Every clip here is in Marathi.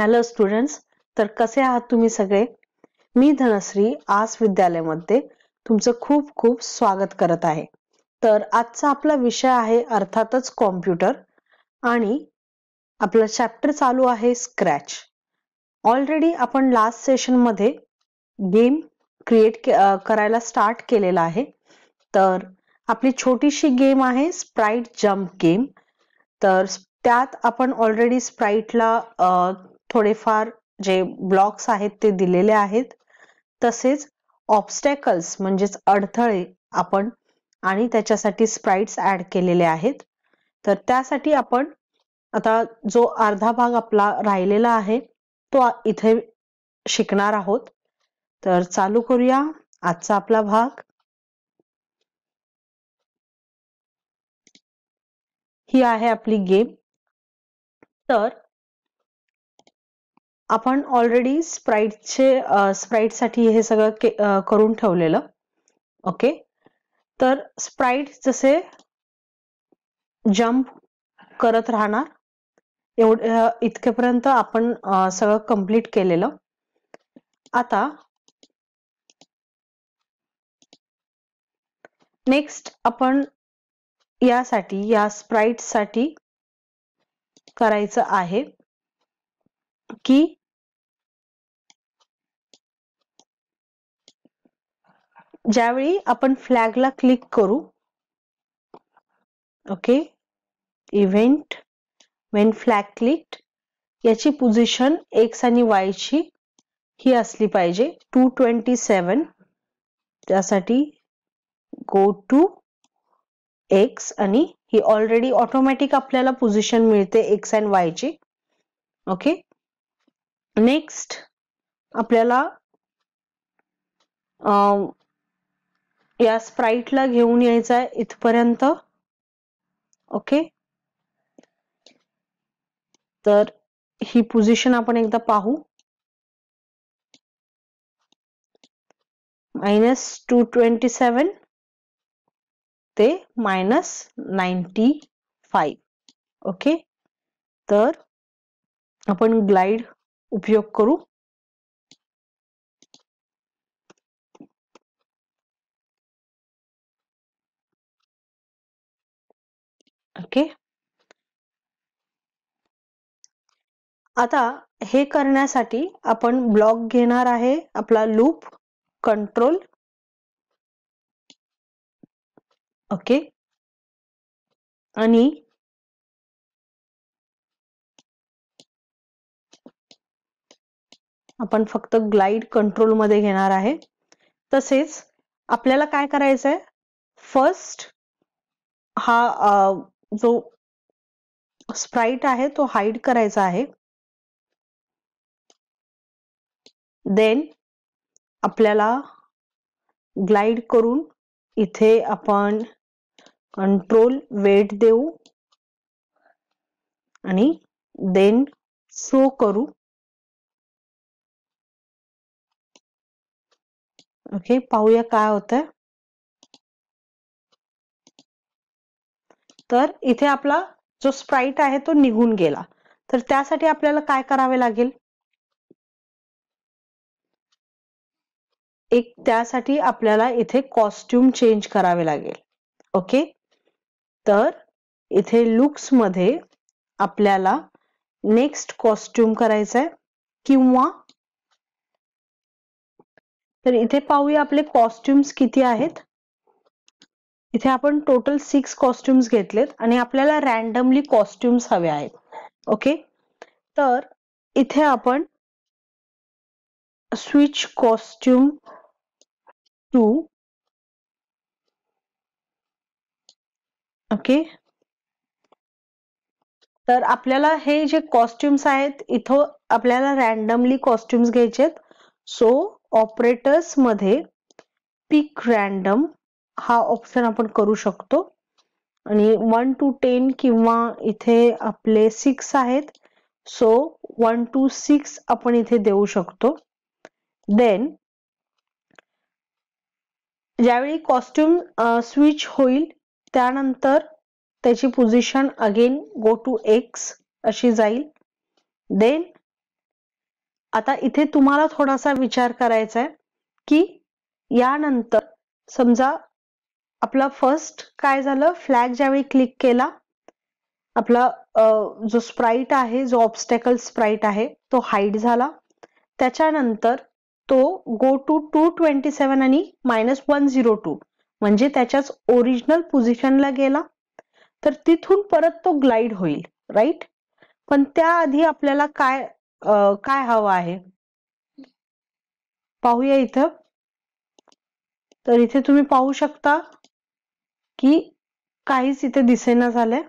हॅलो स्टुडंट्स, तर कसे आहात तुम्ही सगळे? मी धनश्री आस विद्यालयामध्ये तुमचं खूप खूप स्वागत करत आहे. तर आजचा आपला विषय आहे अर्थातच कॉम्प्युटर आणि आपला चॅप्टर चालू आहे स्क्रॅच. ऑलरेडी आपण लास्ट सेशन मध्ये गेम क्रिएट करायला स्टार्ट केलेला आहे. तर आपली छोटीशी गेम आहे स्प्राइट जंप गेम. तर त्यात आपण ऑलरेडी स्प्राइटला थोडेफार जे ब्लॉक्स आहेत ते दिलेले आहेत, तसेच ऑब्स्टॅकल्स म्हणजेच अडथळे आपण आणि त्याच्यासाठी स्प्राइट्स ऍड केलेले आहेत. तर त्यासाठी आपण आता जो अर्धा भाग आपला राहिलेला आहे तो इथे शिकणार आहोत. तर चालू करूया आजचा आपला भाग. ही आहे आपली गेम. तर आपण ऑलरेडी स्प्राइट साठी हे सगळं करून ठेवलेलं. ओके, तर स्प्राइट जसे जंप करत राहणार इतकेपर्यंत आपण सगळं कंप्लीट केलेलं. आता नेक्स्ट आपण या स्प्राइट साठी करायचं आहे की ज्यावेळी आपण फ्लॅगला क्लिक करू, okay, event when flag clicked, याची पोझिशन एक्स आणि वाय ची ही असली पाहिजे 227. त्यासाठी गो टू एक्स आणि ही ऑलरेडी ऑटोमॅटिक आपल्याला पोझिशन मिळते एक्स अँड वाय ची. ओके, नेक्स्ट आपल्याला या स्प्राइटला घेऊन यायचं आहे इथपर्यंत. ओके, तर ही पोझिशन आपण एकदा पाहू. -227 ते -95. ओके, तर आपण ग्लाइड उपयोग करू. ओके, आता हे करण्यासाठी आपण ब्लॉक घेणार आहे आपला लूप कंट्रोल. ओके, आणि आपण फक्त ग्लाइड कंट्रोल मध्ये घेणार आहे. तसेच आपल्याला काय करायचं आहे, फर्स्ट हा जो स्प्राइट आहे तो हाईड करायचा आहे. देन आपल्याला ग्लाइड करून इथे आपण कंट्रोल वेट देऊ आणि देन शो करू. ओके, पाहूया काय होतंय. तर इथे आपला जो स्प्राइट आहे तो निघून गेला. तर त्यासाठी आपल्याला काय करावे लागेल, त्यासाठी आपल्याला इथे कॉस्ट्युम चेंज करावे लागेल. ओके, तर इथे लुक्स मध्ये आपल्याला नेक्स्ट कॉस्ट्युम करायचं आहे, किंवा तर इथे पाहूया आपले कॉस्ट्युम्स किती आहेत. इथे आपण टोटल 6 कॉस्ट्युम्स घेतलेत आणि आपल्याला रॅन्डमली कॉस्ट्युम्स हवे आहेत. ओके, तर इथे आपण स्विच कॉस्ट्युम टू. ओके, तर आपल्याला हे जे कॉस्ट्युम्स आहेत इथं आपल्याला रॅन्डमली कॉस्ट्युम्स घ्यायचे आहेत. सो ऑपरेटर्स मध्ये पिक रॅन्डम हा ऑप्शन आपण करू शकतो आणि 1 to 10 किंवा इथे आपले 6 आहेत. सो 1 to 6 आपण इथे देऊ शकतो. देन ज्यावेळी कॉस्ट्युम स्विच होईल त्यानंतर त्याची position again go to X अशी जाईल. देन आता इथे तुम्हाला थोडासा विचार करायचा आहे की यानंतर समजा आपला फर्स्ट काय झालं, फ्लॅग ज्यावेळी क्लिक केला, आपला जो स्प्राइट आहे, जो ऑब्स्टॅकल स्प्राइट आहे तो हाईड झाला. त्याच्यानंतर तो गो टू 227 आणि -102 म्हणजे त्याच्याच ओरिजिनल पोझिशनला गेला. तर तिथून परत तो ग्लाइड होईल, राईट. पण त्याआधी आपल्याला काय काय हवं आहे पाहूया इथं. तर इथे तुम्ही पाहू शकता की काहीच इथे दिसेना झालंय.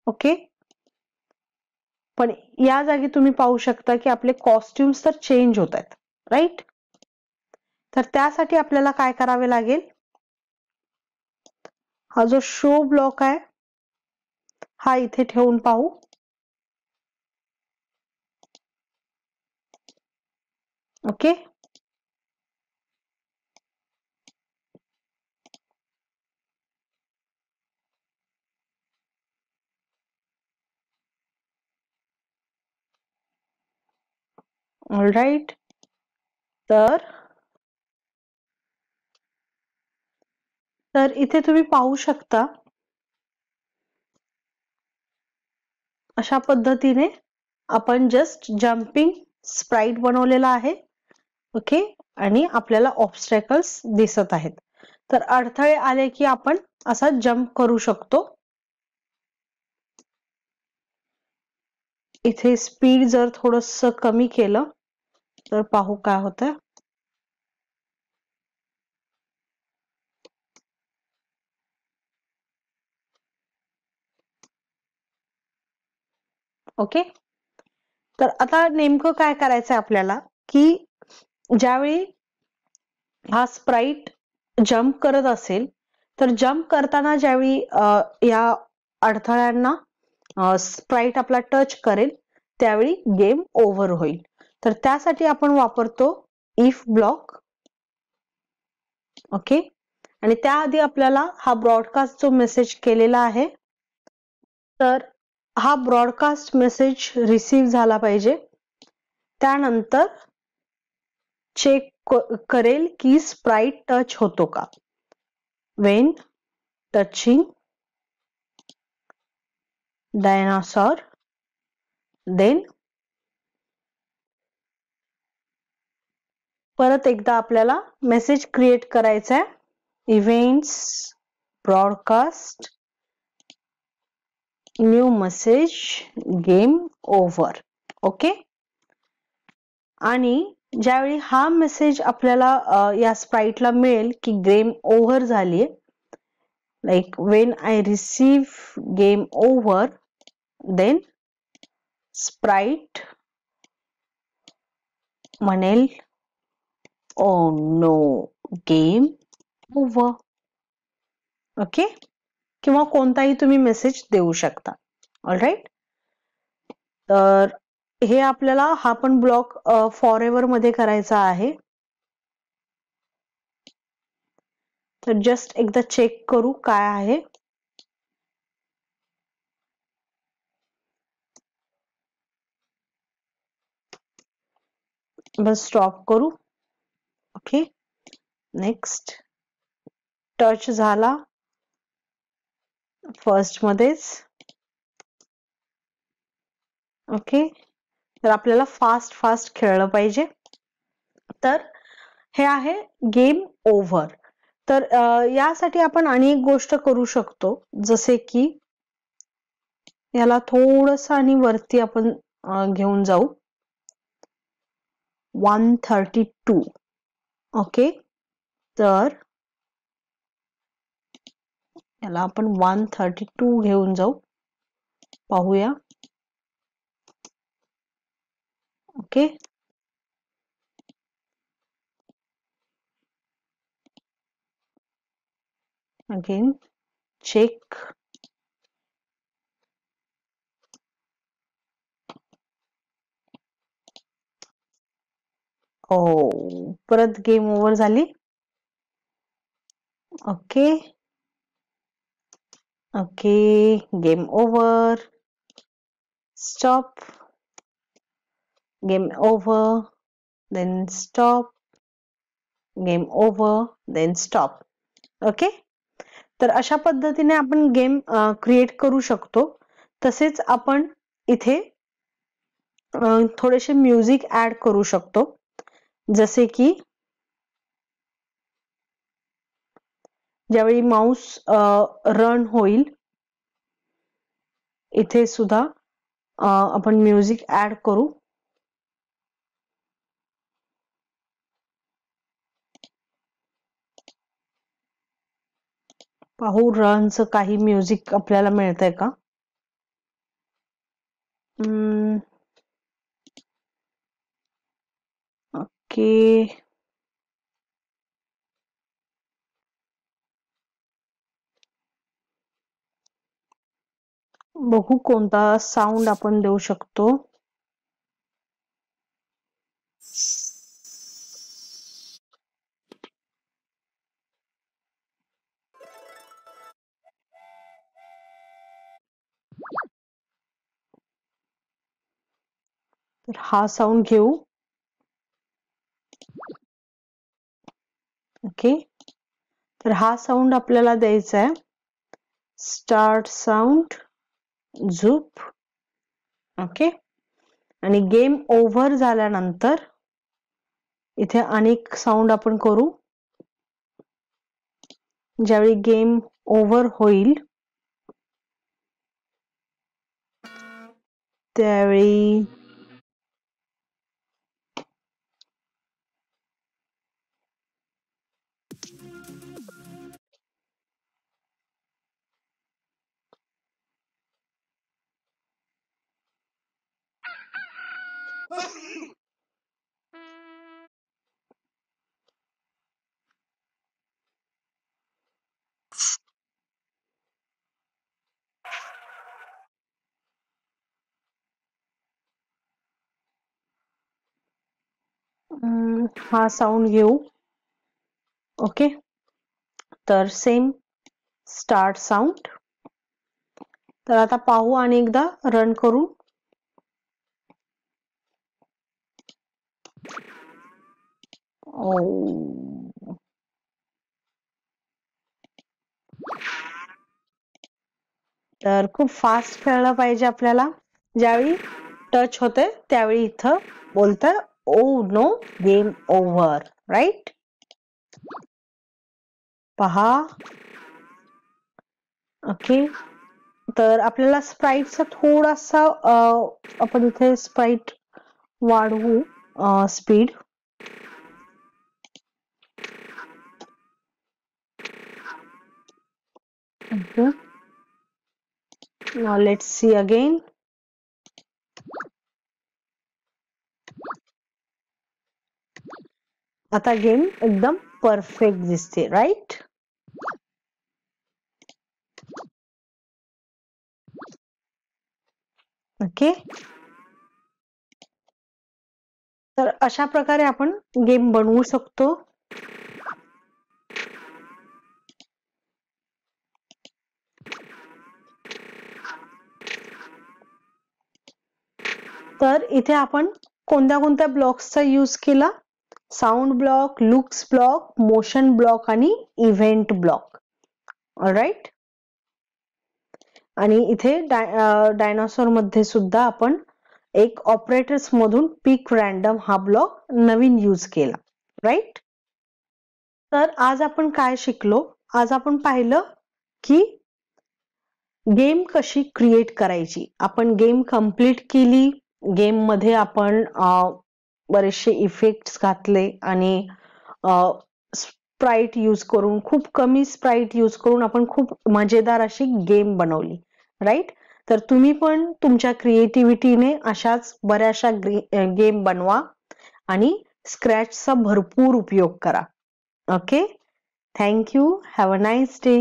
ओके, पण या जागी तुम्ही पाहू शकता की आपले कॉस्ट्युम्स तर चेंज होत आहेत, राईट. तर त्यासाठी आपल्याला काय करावे लागेल, हा जो शो ब्लॉक आहे हा इथे ठेवून पाहू. Okay, all right. तर इथे तुम्ही पाहू शकता अशा पद्धतीने आपण जस्ट जम्पिंग स्प्राइट बनवलेला आहे. ओके, आणि आपल्याला ऑब्स्टॅकल्स दिसत आहेत. तर अडथळे आले की आपण असा जम्प करू शकतो. इथे स्पीड जर थोडस कमी केलं तर पाहू काय होतं. ओके, तर आता नेमकं काय करायचंय आपल्याला की ज्यावेळी हा स्प्राइट जम्प करत असेल तर जम्प करताना ज्यावेळी या अडथळ्यांना स्प्राइट आपला टच करेल त्यावेळी गेम ओव्हर होईल. तर त्यासाठी आपण वापरतो इफ ब्लॉक. ओके, आणि त्याआधी आपल्याला हा ब्रॉडकास्ट जो मेसेज केलेला आहे तर हा ब्रॉडकास्ट मेसेज रिसीव्ह झाला पाहिजे. त्यानंतर चेक करेल की स्प्राइट टच होतो का. वेन टचिंग डायनासॉर देन परत एकदा आपल्याला मेसेज क्रिएट करायचा आहे, events broadcast new message game over. Okay, आणि ज्यावेळी हा मेसेज आपल्याला या स्प्राइटला मिळेल की गेम ओव्हर झालीये, like when I receive game over then sprite म्हणेल oh no game over. Okay, किंवा कोणताही तुम्ही मेसेज देऊ शकता. ऑलराईट, तर हे आपल्याला हा पण ब्लॉक फॉर एव्हर मध्ये करायचा आहे. तर जस्ट एकदा चेक करू काय आहे. बस स्टॉप करू. Okay, next. टच झाला फर्स्ट मध्येच. ओके, तर आपल्याला फास्ट फास्ट खेळलं पाहिजे. तर हे आहे गेम ओव्हर. तर यासाठी आपण आणि एक गोष्ट करू शकतो, जसे की याला थोडस आणि वरती आपण घेऊन जाऊ 132. ओके, तर याला आपण 132 घेऊन जाऊ, पाहूया. Okay, again check. ओ, परत गेम ओव्हर झाली. Okay, okay, game over. Stop, game over. then stop, game over, then stop. Okay, तर अशा पद्धतीने आपण गेम क्रिएट करू शकतो. तसेच आपण इथे थोडेसे म्युझिक ऍड करू शकतो, जसे की ज्यावेळी माऊस रन होईल इथे सुद्धा आपण म्युझिक ऍड करू. पाहू रनचं काही म्युझिक आपल्याला मिळतंय का. ओके, बघू कोणता साऊंड आपण देऊ शकतो. तर हा साऊंड घेऊ. ओके, तर हा साऊंड आपल्याला द्यायचा आहे. Start sound zoop. ओके, आणि गेम ओव्हर झाल्यानंतर इथे अनेक साऊंड आपण करू. ज्यावेळी गेम ओव्हर होईल त्यावेळी हा साऊंड घेऊ. ओके, तर सेम स्टार्ट साऊंड. तर आता पाहू आणि एकदा रन करू. तर खूप फास्ट खेळलं पाहिजे आपल्याला. ज्यावेळी टच होते त्यावेळी इथं बोलतं oh no game over, right. पहा. ओके, तर आपल्याला स्प्राईटचा थोडासा आपण इथे स्प्राईट वाढवू speed. Okay. Now let's see again. आता गेम एकदम परफेक्ट दिसते, राईट. ओके, तर अशा प्रकारे आपण गेम बनवू शकतो. तर इथे आपण कोणत्या कोणत्या ब्लॉक्सचा यूज केला. Sound block, looks block, motion block आणि इव्हेंट ब्लॉक. ऑलराईट. आणि इथे डायनासोर मध्ये सुद्धा आपण एक ऑपरेटर्स मधून पिक रॅन्डम हा ब्लॉक नवीन यूज केला, राईट. तर आज आपण काय शिकलो. आज आपण पाहिलं की गेम कशी क्रिएट करायची. आपण गेम कंप्लीट केली. गेम मध्ये आपण बरेचसे इफेक्ट्स घातले आणि स्प्राईट यूज करून, खूप कमी स्प्राईट यूज करून आपण खूप मजेदार अशी गेम बनवली, राईट. तर तुम्ही पण तुमच्या क्रिएटिव्हिटीने अशाच बऱ्याचशा गेम बनवा आणि स्क्रॅचचा भरपूर उपयोग करा. Okay, thank you. Have a nice day.